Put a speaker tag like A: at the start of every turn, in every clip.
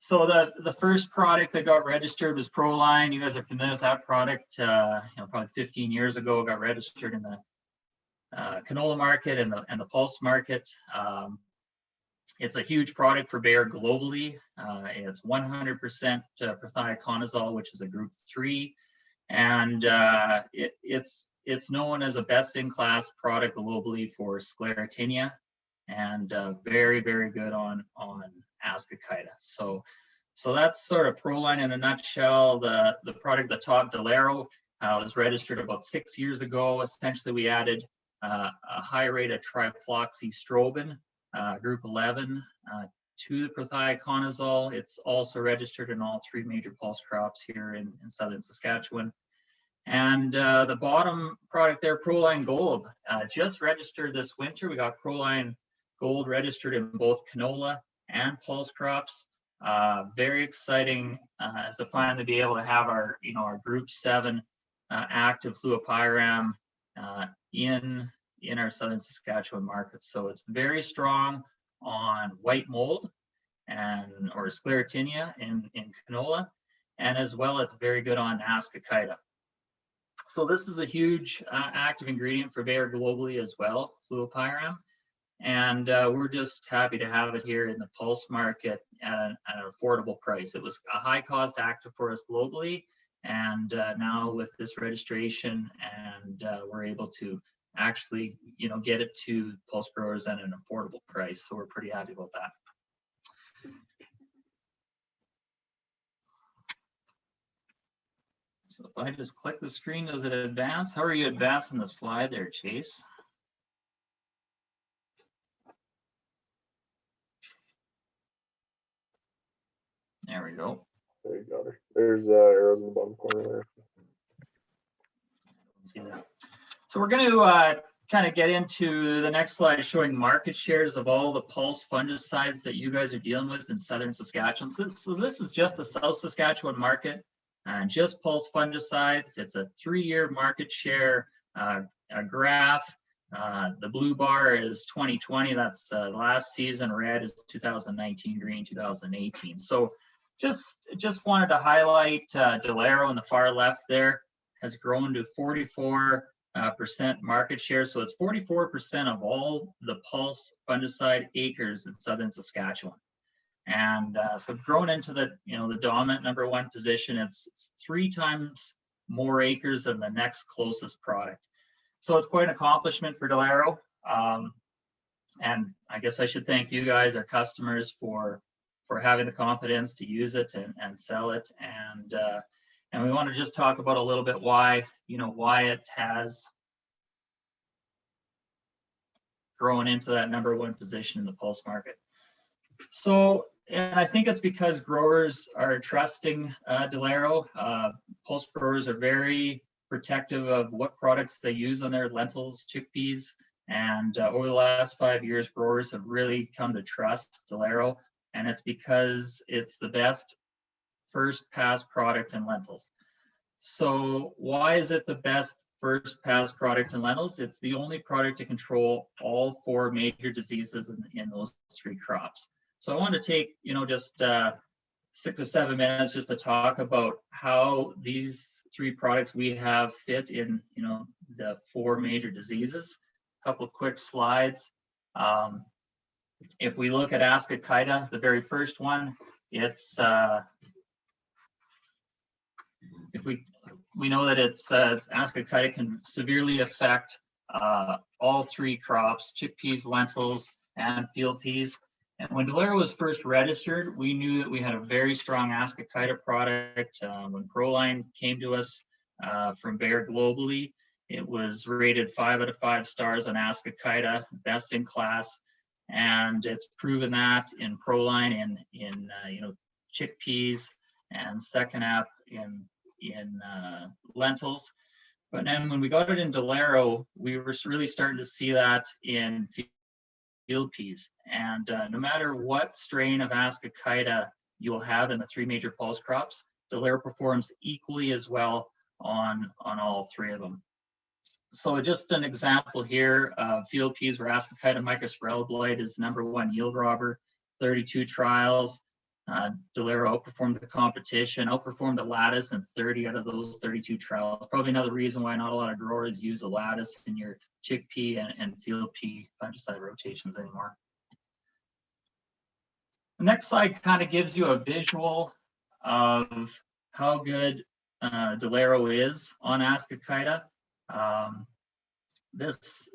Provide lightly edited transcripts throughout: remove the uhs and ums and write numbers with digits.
A: So the first product that got registered was Proline. You guys are familiar with that product. Probably 15 years ago, got registered in the canola market and the pulse market. It's a huge product for Bayer globally. It's 100% prothioconazole, which is a group 3, and it's known as a best-in-class product globally for sclerotinia, and very, very good on ascochyta. So that's sort of Proline in a nutshell. The product, the top, Delaro, was registered about 6 years ago. Essentially, we added a high rate of trifloxystrobin, group 11, to the prothioconazole. It's also registered in all 3 major pulse crops here in southern Saskatchewan. And the bottom product there, Proline Gold, just registered this winter. We got Proline Gold registered in both canola and pulse crops. Very exciting as to finally be able to have our group 7 active fluopyram in our southern Saskatchewan markets. So it's very strong on white mold or sclerotinia in canola, and as well it's very good on ascochyta. So this is a huge active ingredient for Bayer globally as well, fluopyram, and we're just happy to have it here in the pulse market at an affordable price. It was a high cost active for us globally, and now with this registration, and we're able to actually get it to pulse growers at an affordable price. So we're pretty happy about that. So if I just click the screen, does it advance? How are you advancing the slide there, Chase? There we go.
B: There you go. There's arrows in the bottom corner there.
A: See that. So we're going to kind of get into the next slide showing market shares of all the pulse fungicides that you guys are dealing with in southern Saskatchewan. So this is just the South Saskatchewan market, just pulse fungicides. It's a 3-year market share graph. The blue bar is 2020. That's last season. Red is 2019. Green 2018. So just wanted to highlight Delaro on the far left there has grown to 44% market share. So it's 44% of all the pulse fungicide acres in southern Saskatchewan. And so grown into the dominant number 1 position. It's 3 times more acres than the next closest product. So it's quite an accomplishment for Delaro. And I guess I should thank you guys, our customers, for having the confidence to use it and sell it. And we want to just talk about a little bit why it has grown into that number 1 position in the pulse market. So, and I think it's because growers are trusting Delaro. Pulse growers are very protective of what products they use on their lentils, chickpeas, and over the last 5 years, growers have really come to trust Delaro, and it's because it's the best first pass product in lentils. So why is it the best first pass product in lentils? It's the only product to control all 4 major diseases in those 3 crops. So I want to take just 6 or 7 minutes just to talk about how these 3 products we have fit in the 4 major diseases. A couple of quick slides. If we look at ascochyta, the very first one, it's if we know that it's ascochyta can severely affect all 3 crops: chickpeas, lentils, and field peas. And when Delaro was first registered, we knew that we had a very strong ascochyta product. When Proline came to us from Bayer globally, it was rated 5 out of 5 stars on ascochyta, best in class. And it's proven that in Proline, in chickpeas, and second up in lentils. But then when we got it in Delaro, we were really starting to see that in field peas. And no matter what strain of ascochyta you'll have in the 3 major pulse crops, Delaro performs equally as well on all 3 of them. So just an example here of field peas where ascochyta mycosporella blight is number 1 yield robber, 32 trials. Delero outperformed the competition, outperformed the lattice in 30 out of those 32 trials. Probably another reason why not a lot of growers use the lattice in your chickpea and field pea fungicide rotations anymore. The next slide kind of gives you a visual of how good Delero is on Ascochyta. This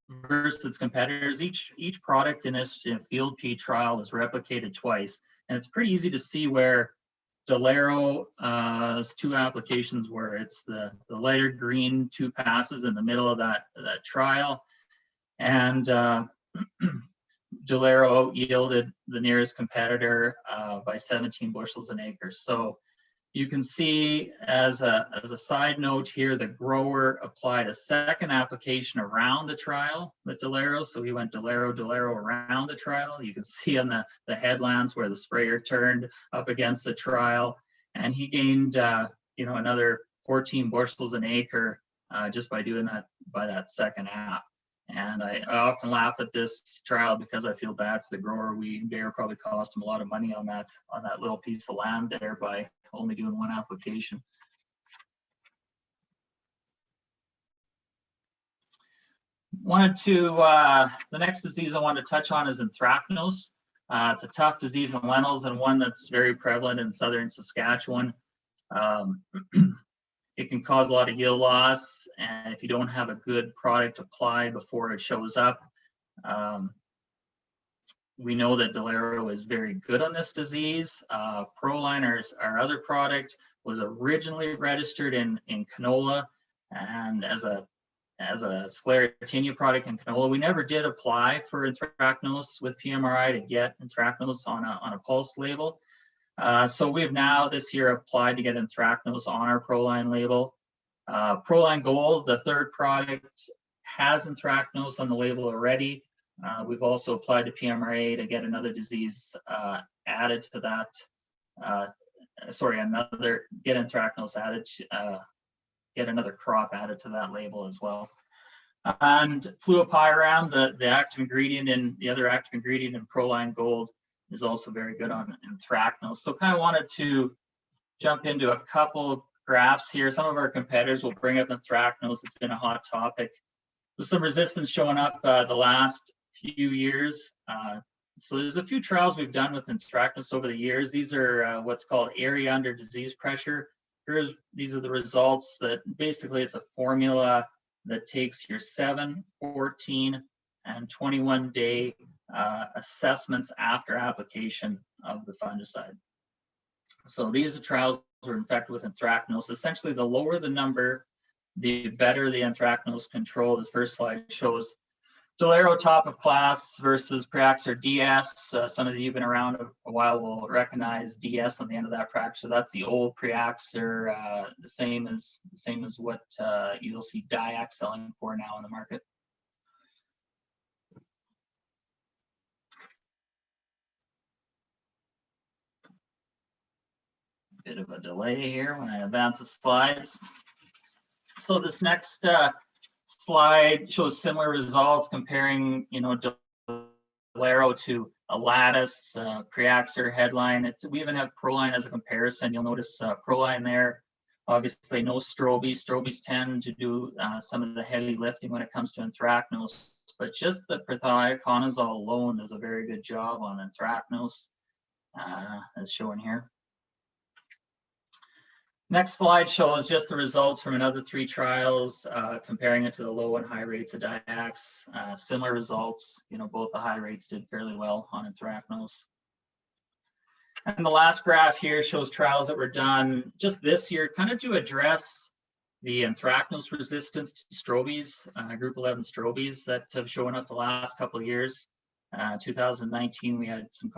A: versus its competitors, each product in this field pea trial was replicated twice, and it's pretty easy to see where Delero's 2 applications were. It's the lighter green 2 passes in the middle of that trial, and Delero yielded the nearest competitor by 17 bushels an acre. So you can see as a side note here, the grower applied a second application around the trial with Delero. So he went Delero around the trial. You can see on the headlands where the sprayer turned up against the trial, and he gained another 14 bushels an acre just by doing that by that second app. And I often laugh at this trial because I feel bad for the grower. Bayer probably cost him a lot of money on that little piece of land there by only doing 1 application. The next disease I wanted to touch on is anthracnose. It's a tough disease in lentils and one that's very prevalent in southern Saskatchewan. It can cause a lot of yield loss, and if you don't have a good product applied before it shows up, we know that Delero is very good on this disease. Proline, our other product, was originally registered in canola, and as a sclerotinia product in canola. We never did apply for anthracnose with PMRI to get anthracnose on a pulse label. So we've now this year applied to get anthracnose on our Proline label. Proline Gold, the 3rd product, has anthracnose on the label already. We've also applied to PMRA to get another disease added to that. Get anthracnose added to, get another crop added to that label as well. And fluopyram, the active ingredient in the other active ingredient in Proline Gold, is also very good on anthracnose. So kind of wanted to jump into a couple graphs here. Some of our competitors will bring up anthracnose. It's been a hot topic. With some resistance showing up the last few years. So there's a few trials we've done with anthracnose over the years. These are what's called area under disease pressure. These are the results that basically it's a formula that takes your 7, 14, and 21-day assessments after application of the fungicide. So these are trials were infected with anthracnose. Essentially, the lower the number, the better the anthracnose control. The first slide shows Delero top of class versus Preaxor DS. Some of you who've been around a while will recognize DS on the end of that Preaxor. That's the old Preaxor, the same as what you'll see Diac selling for now in the market. Bit of a delay here when I advance the slides. So this next slide shows similar results comparing, Delero to a lattice, Preaxor headline. We even have Proline as a comparison. You'll notice Proline there. Obviously, no strobies. Strobies tend to do some of the heavy lifting when it comes to anthracnose, but just the prothioconazole alone does a very good job on anthracnose, as shown here. Next slide shows just the results from another 3 trials, comparing it to the low and high rates of Diacs. Similar results, both the high rates did fairly well on anthracnose. And the last graph here shows trials that were done just this year, kind of to address the anthracnose resistance to strobies, group 11 strobies that have shown up the last couple of years. 2019, we had some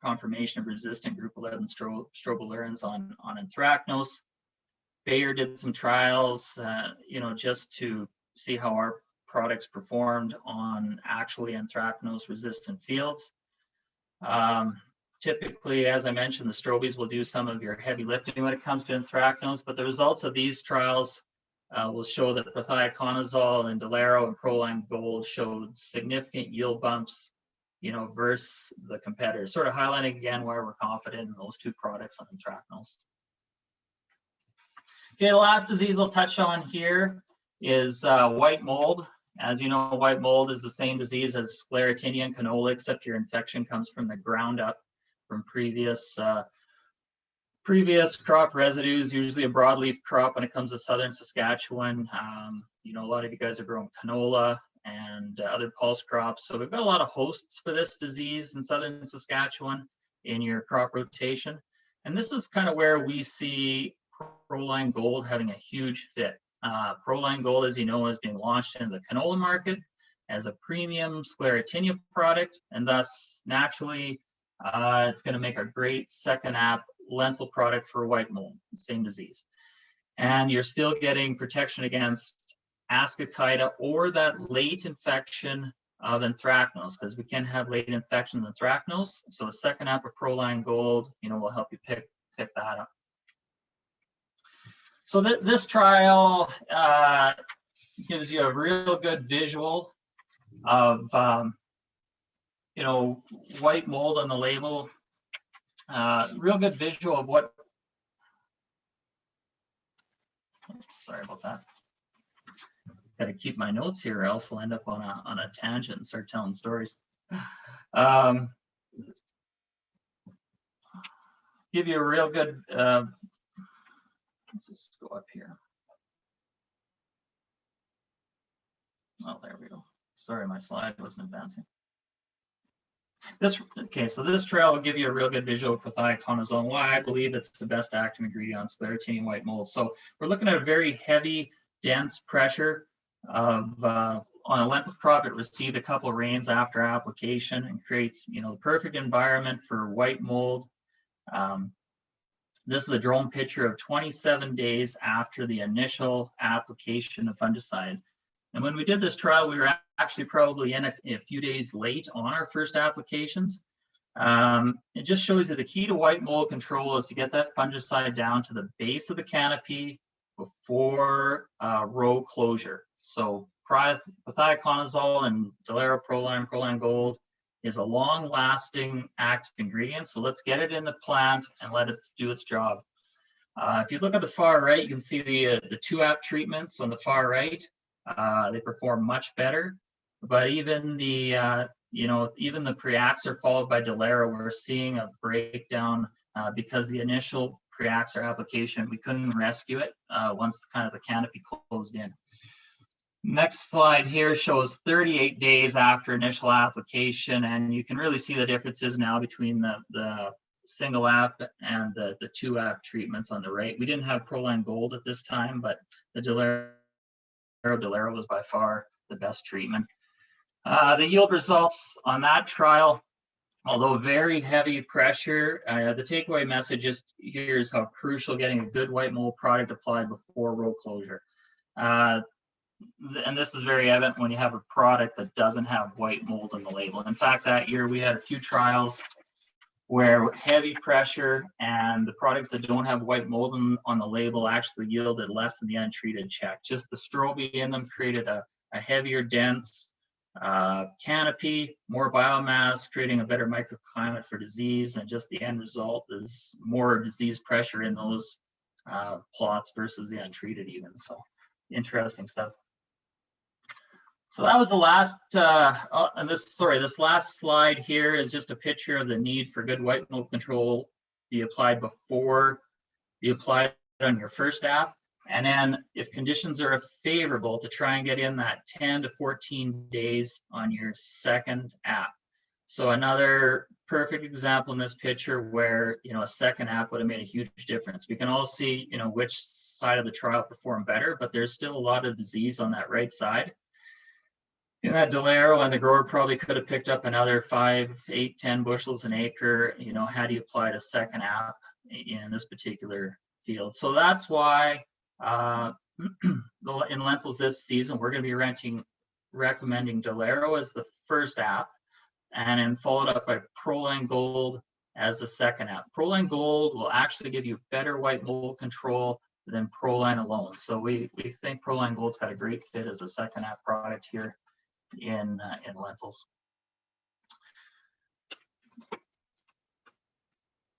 A: confirmation of resistant group 11 strobilurins on anthracnose. Bayer did some trials, just to see how our products performed on actually anthracnose resistant fields. Typically, as I mentioned, the strobies will do some of your heavy lifting when it comes to anthracnose, but the results of these trials will show that prothioconazole and Delero and Proline Gold showed significant yield bumps versus the competitors. Sort of highlighting again why we're confident in those two products on anthracnose. Okay, the last disease I'll touch on here is white mold. As you know, white mold is the same disease as Sclerotinia and canola, except your infection comes from the ground up, from previous crop residues, usually a broadleaf crop when it comes to southern Saskatchewan. A lot of you guys are growing canola and other pulse crops. So we've got a lot of hosts for this disease in southern Saskatchewan in your crop rotation. And this is kind of where we see Proline Gold having a huge fit. Proline Gold, as you know, is being launched into the canola market as a premium Sclerotinia product, and thus naturally it's going to make a great second app lentil product for white mold, same disease. And you're still getting protection against Ascochyta or that late infection of anthracnose, because we can have late infection of anthracnose. So a second app of Proline Gold, will help you pick that up. So this trial gives you a real good visual of white mold on the label. Real good visual of what. Sorry about that. Got to keep my notes here, or else we'll end up on a tangent and start telling stories. Give you a real good. Let's just go up here. Oh, there we go. Sorry, my slide wasn't advancing. So this trial will give you a real good visual with iconazole, why I believe it's the best active ingredient on Sclerotinia white mold. So we're looking at a very heavy, dense pressure of on a lentil crop. It received a couple of rains after application and creates the perfect environment for white mold. This is a drone picture of 27 days after the initial application of fungicide. And when we did this trial, we were actually probably in a few days late on our first applications. It just shows you the key to white mold control is to get that fungicide down to the base of the canopy before row closure. So with iconazole and Delero Proline Gold is a long-lasting active ingredient. So let's get it in the plant and let it do its job. If you look at the far right, you can see the 2-app treatments on the far right. They perform much better, but even the even the Preaxar followed by Delero, we're seeing a breakdown because the initial Preaxar application, we couldn't rescue it once kind of the canopy closed in. Next slide here shows 38 days after initial application, and you can really see the differences now between the single app and the 2-app treatments on the right. We didn't have Proline Gold at this time, but the Delero was by far the best treatment. The yield results on that trial, although very heavy pressure, the takeaway message here is how crucial getting a good white mold product applied before row closure. And this is very evident when you have a product that doesn't have white mold on the label. In fact, that year we had a few trials where heavy pressure and the products that don't have white mold on the label actually yielded less than the untreated check. Just the strobe in them created a heavier, dense canopy, more biomass, creating a better microclimate for disease, and just the end result is more disease pressure in those plots versus the untreated even. So interesting stuff. So that was the last, this last slide here is just a picture of the need for good white mold control be applied before you apply it on your first app. And then if conditions are favorable, to try and get in that 10 to 14 days on your second app. So another perfect example in this picture where, a second app would have made a huge difference. We can all see, which side of the trial performed better, but there's still a lot of disease on that right side. In that Delero, and the grower probably could have picked up another 5, 8, 10 bushels an acre, had he applied a second app in this particular field. So that's why in lentils this season, we're going to be recommending Delero as the first app, and then followed up by Proline Gold as the second app. Proline Gold will actually give you better white mold control than Proline alone. So we think Proline Gold's got a great fit as a second app product here in lentils.